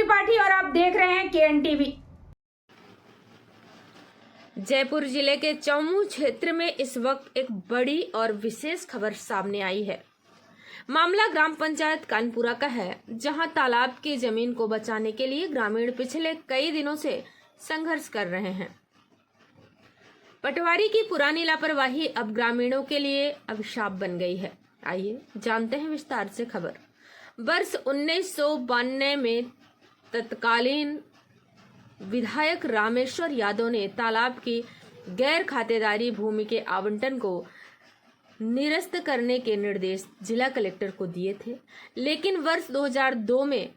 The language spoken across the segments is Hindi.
त्रिपाठी और आप देख रहे हैं केएन टीवी। जयपुर जिले के चौमू क्षेत्र में इस वक्त एक बड़ी और विशेष खबर सामने आई है। मामला ग्राम पंचायत कानपुरा का है, जहां तालाब की जमीन को बचाने के लिए ग्रामीण पिछले कई दिनों से संघर्ष कर रहे हैं। पटवारी की पुरानी लापरवाही अब ग्रामीणों के लिए अभिशाप बन गई है। आइए जानते हैं विस्तार से खबर। वर्ष 1992 में तत्कालीन विधायक रामेश्वर यादव ने तालाब की गैर खातेदारी भूमि के आवंटन को निरस्त करने के निर्देश जिला कलेक्टर को दिए थे, लेकिन वर्ष 2002 में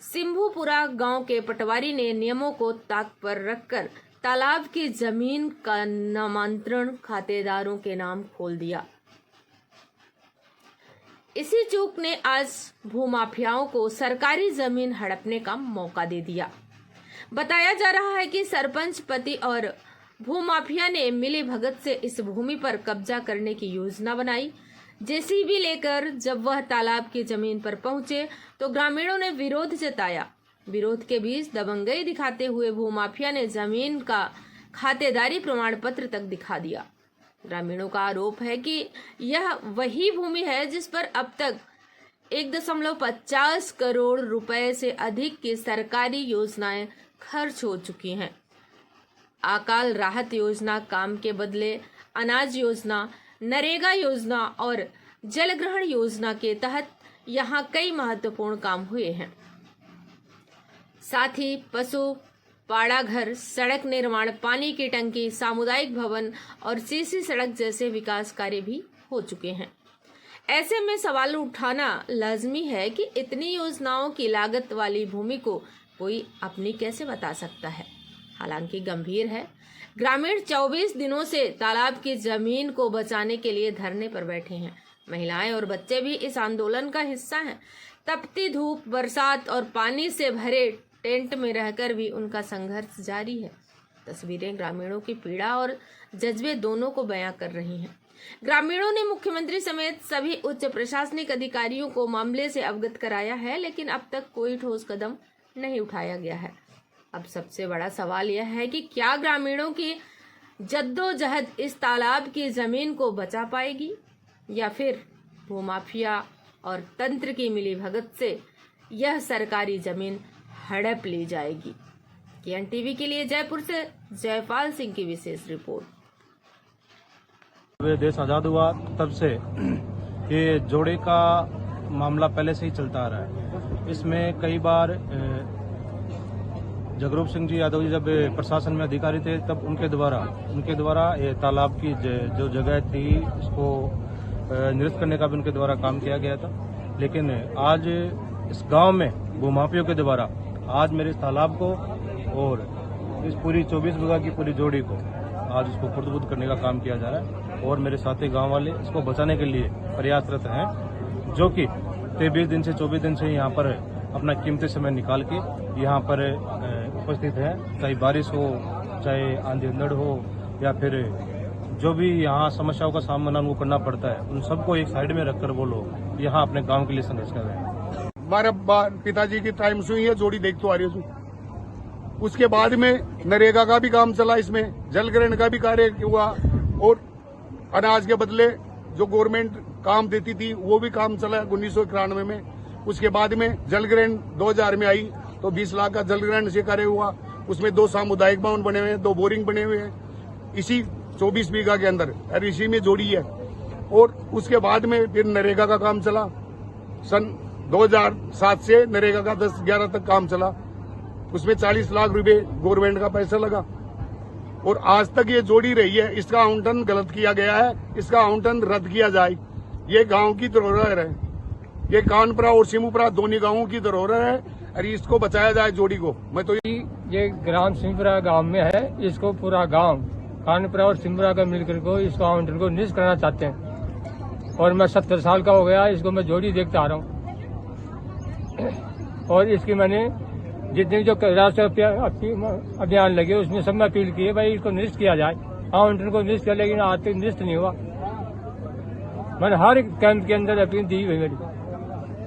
सिंभूपुरा गांव के पटवारी ने नियमों को ताक पर रखकर तालाब की जमीन का नामांतरण खातेदारों के नाम खोल दिया। इसी चूक ने आज भूमाफियाओं को सरकारी जमीन हड़पने का मौका दे दिया। बताया जा रहा है कि सरपंच पति और भूमाफिया ने मिली भगत से इस भूमि पर कब्जा करने की योजना बनाई। जेसीबी लेकर जब वह तालाब की जमीन पर पहुंचे तो ग्रामीणों ने विरोध जताया। विरोध के बीच दबंगई दिखाते हुए भूमाफिया ने जमीन का खातेदारी प्रमाण पत्र तक दिखा दिया। ग्रामीणों का आरोप है कि यह वही भूमि है जिस पर अब तक 1.50 करोड़ रुपए से अधिक की सरकारी योजनाएं खर्च हो चुकी हैं। अकाल राहत योजना, काम के बदले अनाज योजना, नरेगा योजना और जलग्रहण योजना के तहत यहां कई महत्वपूर्ण काम हुए हैं। साथ ही पशु पाड़ा घर, सड़क निर्माण, पानी की टंकी, सामुदायिक भवन और सीसी सड़क जैसे विकास कार्य भी हो चुके हैं। ऐसे में सवाल उठाना लाजमी है कि इतनी योजनाओं की लागत वाली भूमि को कोई अपनी कैसे बता सकता है। हालांकि गंभीर है। ग्रामीण 24 दिनों से तालाब की जमीन को बचाने के लिए धरने पर बैठे हैं। महिलाएं और बच्चे भी इस आंदोलन का हिस्सा हैं। तपती धूप, बरसात और पानी से भरे टेंट में रहकर भी उनका संघर्ष जारी है। तस्वीरें ग्रामीणों की पीड़ा और जज्बे दोनों को बयां कर रही हैं। ग्रामीणों ने मुख्यमंत्री समेत सभी उच्च प्रशासनिक अधिकारियों को मामले से अवगत कराया है, लेकिन अब तक कोई ठोस कदम नहीं उठाया गया है। अब सबसे बड़ा सवाल यह है कि क्या ग्रामीणों की जद्दोजहद इस तालाब की जमीन को बचा पाएगी या फिर भूमाफिया और तंत्र की मिलीभगत से यह सरकारी जमीन हड़प ली जाएगी। केएन टीवी के लिए जयपुर से जयपाल सिंह की विशेष रिपोर्ट। देश आजाद हुआ तब से ये जोड़े का मामला पहले से ही चलता आ रहा है। इसमें कई बार जगरूप सिंह जी यादव जी जब प्रशासन में अधिकारी थे तब उनके द्वारा ये तालाब की जो जगह थी इसको निरस्त करने का भी उनके द्वारा काम किया गया था। लेकिन आज इस गांव में भूमाफियों के द्वारा आज मेरे इस तालाब को और इस पूरी 24 बीघा की पूरी जोड़ी को आज इसको खुर्द-बुर्द करने का काम किया जा रहा है और मेरे साथी गांव वाले इसको बचाने के लिए प्रयासरत हैं, जो कि 23 दिन से 24 दिन से यहाँ पर अपना कीमती समय निकाल के यहाँ पर उपस्थित है। चाहे बारिश हो, चाहे आंधी अंधड़ हो या फिर जो भी यहाँ समस्याओं का सामना उनको करना पड़ता है, उन सबको एक साइड में रखकर वो लोग यहाँ अपने गाँव के लिए संघर्ष कर रहे हैं। हमारे पिताजी की टाइम से ही है जोड़ी देख तो आ रही है। उसके बाद में नरेगा का भी काम चला, इसमें जलग्रहण का भी कार्य हुआ और अनाज के बदले जो गवर्नमेंट काम देती थी वो भी काम चला 1991 में। उसके बाद में जलग्रहण 2000 में आई तो 20 लाख का जलग्रहण से कार्य हुआ। उसमें 2 सामुदायिक भवन बने हुए हैं, 2 बोरिंग बने हुए हैं इसी 24 बीघा के अंदर, और इसी में जोड़ी है। और उसके बाद में फिर नरेगा का काम चला। सन 2007 से नरेगा का 10-11 तक काम चला। उसमें 40 लाख रुपए गवर्नमेंट का पैसा लगा और आज तक ये जोड़ी रही है। इसका आवंटन गलत किया गया है, इसका आवंटन रद्द किया जाए। ये गांव की धरोहर है, ये कानपुरा और सिंभूपुरा दोनों गांवों की धरोहर है और इसको बचाया जाए जोड़ी को। मैं तो ये ग्राम सिंभूपुरा गांव में है, इसको पूरा गांव कानपुरा और सिंभूपुरा का मिलकर को इसको आवंटन को निरस्त करना चाहते हैं। और मैं 70 साल का हो गया, इसको मैं जोड़ी देखता आ रहा हूँ और इसकी मैंने जितने जो राष्ट्रीय अभियान लगे उसमें सब में अपील की है भाई इसको निरस्त किया जाए, आवंटन को निरस्त किया, लेकिन आज तक निरस्त नहीं हुआ। मैंने हर कैंप के अंदर अपील दी हुई मेरी।